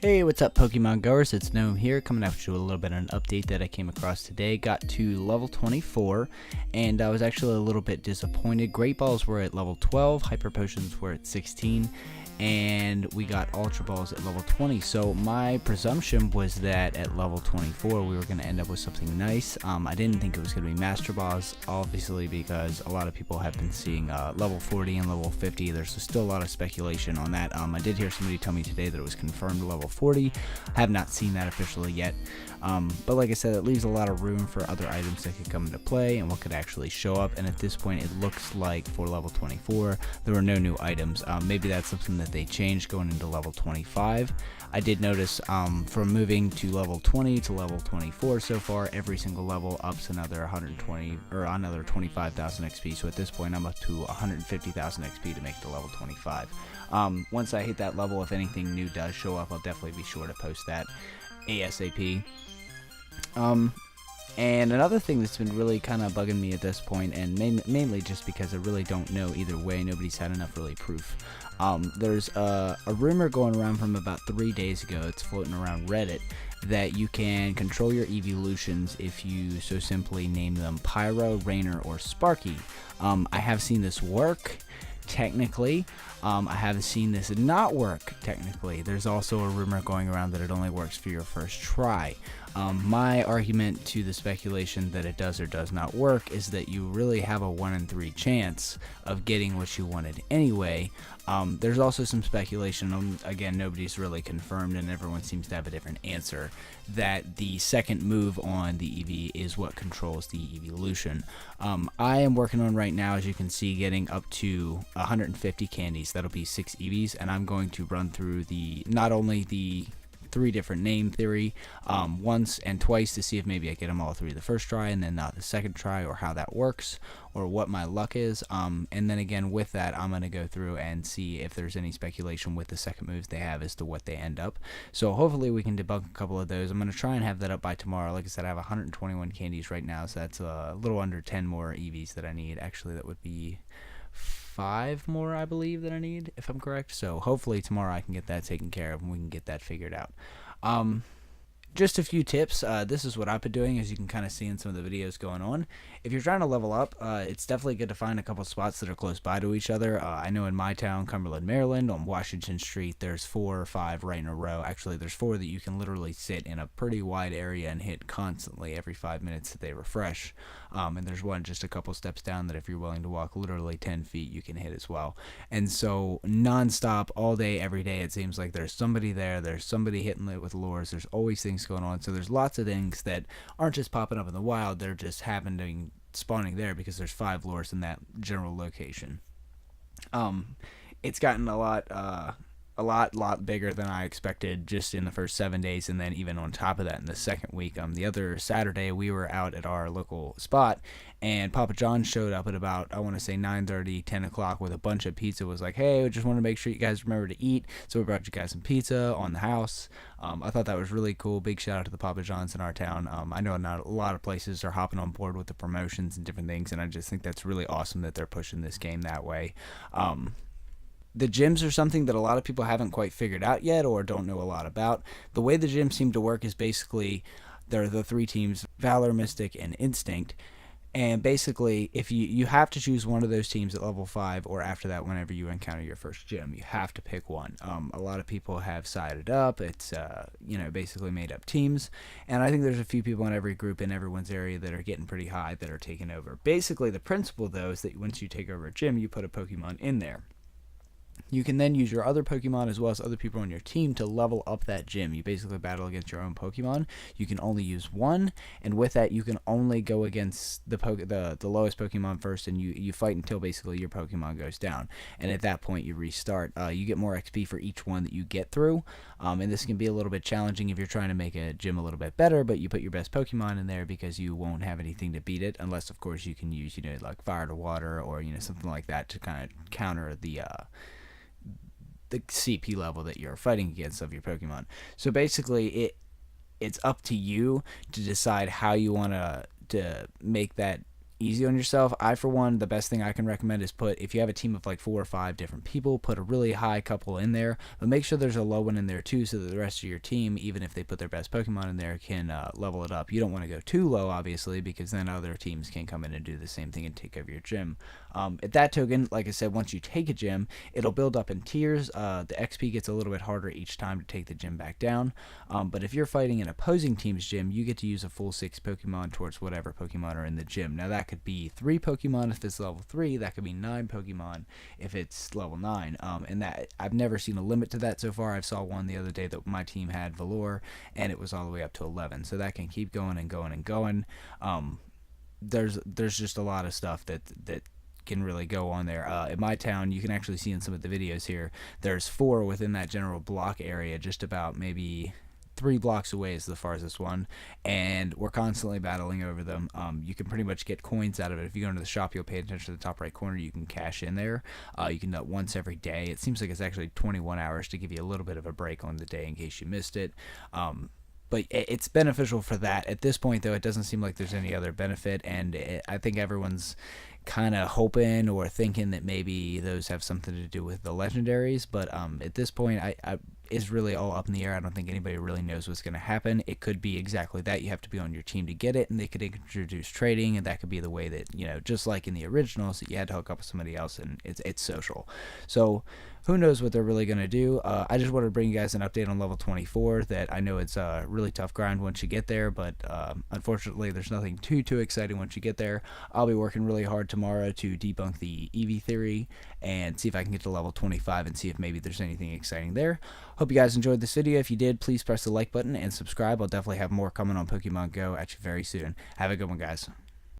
Hey, what's up, Pokemon goers? It's Gnome here, coming out with you a little bit of an update that I came across today. Got to level 24, and I was actually a little bit disappointed. Great Balls were at level 12, Hyper Potions were at 16, and we got Ultra Balls at level 20. So my presumption was that at level 24 we were going to end up with something nice. I didn't think it was going to be Master Balls, obviously, because a lot of people have been seeing level 40 and level 50. There's still a lot of speculation on that. I did hear somebody tell me today that it was confirmed level 40. I have not seen that officially yet. But like I said, it leaves a lot of room for other items that could come into play and what could actually show up. And at this point, it looks like for level 24, there were no new items. Maybe that's something that they changed going into level 25. I did notice from moving to level 20 to level 24 so far, every single level ups another 120 or another 25,000 XP. So at this point, I'm up to 150,000 XP to make the level 25. Once I hit that level, if anything new does show up, I'll definitely be sure to post that ASAP. And another thing that's been really kind of bugging me at this point, and mainly just because I really don't know either way, nobody's had enough really proof. There's a rumor going around from about 3 days ago, it's floating around Reddit, that you can control your evolutions if you so simply name them Pyro, Rainer, or Sparky. I have seen this work. Technically, I have seen this not work technically. There's also a rumor going around that it only works for your first try. My argument to the speculation that it does or does not work is that you really have a 1 in 3 chance of getting what you wanted anyway. There's also some speculation, again, nobody's really confirmed and everyone seems to have a different answer, that the second move on the EV is what controls the evolution. I am working on right now, as you can see, getting up to 150 candies. That'll be 6 EVs, and I'm going to run through not only the 3 different name theory once and twice to see if maybe I get them all 3 the first try and then not the second try, or how that works, or what my luck is. And then again with that, I'm going to go through and see if there's any speculation with the second moves they have as to what they end up. So hopefully we can debunk a couple of those. I'm going to try and have that up by tomorrow. Like I said, I have 121 candies right now, so that's a little under 10 more EVs that I need. Actually, that would be 5 more, I believe, that I need, if I'm correct. So hopefully tomorrow I can get that taken care of and we can get that figured out. Just a few tips. This is what I've been doing, as you can kind of see in some of the videos going on. If you're trying to level up, it's definitely good to find a couple spots that are close by to each other. I know in my town, Cumberland, Maryland, on Washington Street, there's 4 or 5 right in a row. Actually, there's 4 that you can literally sit in a pretty wide area and hit constantly every 5 minutes that they refresh. And there's one just a couple steps down that if you're willing to walk literally 10 feet, you can hit as well. And so non-stop, all day, every day, it seems like there's somebody there. There's somebody hitting it with lures. There's always things going on. So there's lots of things that aren't just popping up in the wild. They're just happening, spawning there because there's 5 lures in that general location. It's gotten a lot bigger than I expected just in the first 7 days, and then even on top of that in the second week. The other Saturday we were out at our local spot, and Papa John showed up at about, I want to say 9:30, 10 o'clock with a bunch of pizza. Was like, hey, we just want to make sure you guys remember to eat, so we brought you guys some pizza on the house. I thought that was really cool. Big shout out to the Papa Johns in our town. I know not a lot of places are hopping on board with the promotions and different things, and I just think that's really awesome that they're pushing this game that way. The gyms are something that a lot of people haven't quite figured out yet or don't know a lot about. The way the gyms seem to work is basically there are the 3 teams, Valor, Mystic, and Instinct. And basically, if you have to choose one of those teams at level 5 or after that whenever you encounter your first gym. You have to pick one. A lot of people have sided up. It's, basically made up teams. And I think there's a few people in every group in everyone's area that are getting pretty high that are taking over. Basically, the principle, though, is that once you take over a gym, you put a Pokemon in there. You can then use your other Pokemon as well as other people on your team to level up that gym. You basically battle against your own Pokemon. You can only use one, and with that you can only go against the lowest Pokemon first, and you fight until basically your Pokemon goes down. And at that point you restart. You get more XP for each one that you get through, and this can be a little bit challenging if you're trying to make a gym a little bit better, but you put your best Pokemon in there because you won't have anything to beat it, unless of course you can use like fire to water or something like that to kind of counter the CP level that you're fighting against of your Pokemon. So basically it's up to you to decide how you want to make that easy on yourself. I, for one, the best thing I can recommend is if you have a team of like 4 or 5 different people, put a really high couple in there, but make sure there's a low one in there too, so that the rest of your team, even if they put their best Pokemon in there, can level it up. You don't want to go too low, obviously, because then other teams can come in and do the same thing and take over your gym. At that token, like I said, once you take a gym, it'll build up in tiers. The XP gets a little bit harder each time to take the gym back down. But if you're fighting an opposing team's gym, you get to use a full 6 Pokemon towards whatever Pokemon are in the gym. Now that could be 3 Pokemon if it's level 3. That could be 9 Pokemon if it's level 9. And that I've never seen a limit to that so far. I saw one the other day that my team had Velour, and it was all the way up to 11. So that can keep going and going and going. There's just a lot of stuff that can really go on there. In my town, you can actually see in some of the videos here, there's 4 within that general block area, just about maybe 3 blocks away is the farthest one, and we're constantly battling over them. You can pretty much get coins out of it. If you go into the shop, you'll pay attention to the top right corner, you can cash in there. You can do it once every day. It seems like it's actually 21 hours to give you a little bit of a break on the day in case you missed it. But it's beneficial for that. At this point, though, it doesn't seem like there's any other benefit, and I think everyone's kind of hoping or thinking that maybe those have something to do with the legendaries. But at this point, it's really all up in the air. I don't think anybody really knows what's going to happen. It could be exactly that. You have to be on your team to get it, and they could introduce trading, and that could be the way that, just like in the originals, that you had to hook up with somebody else, and it's social. So who knows what they're really going to do. I just wanted to bring you guys an update on level 24, that I know it's a really tough grind once you get there, but unfortunately there's nothing too exciting once you get there. I'll be working really hard tomorrow to debunk the Eevee theory and see if I can get to level 25 and see if maybe there's anything exciting there. Hope you guys enjoyed this video. If you did, please press the like button and subscribe. I'll definitely have more coming on Pokemon Go at you very soon. Have a good one, guys.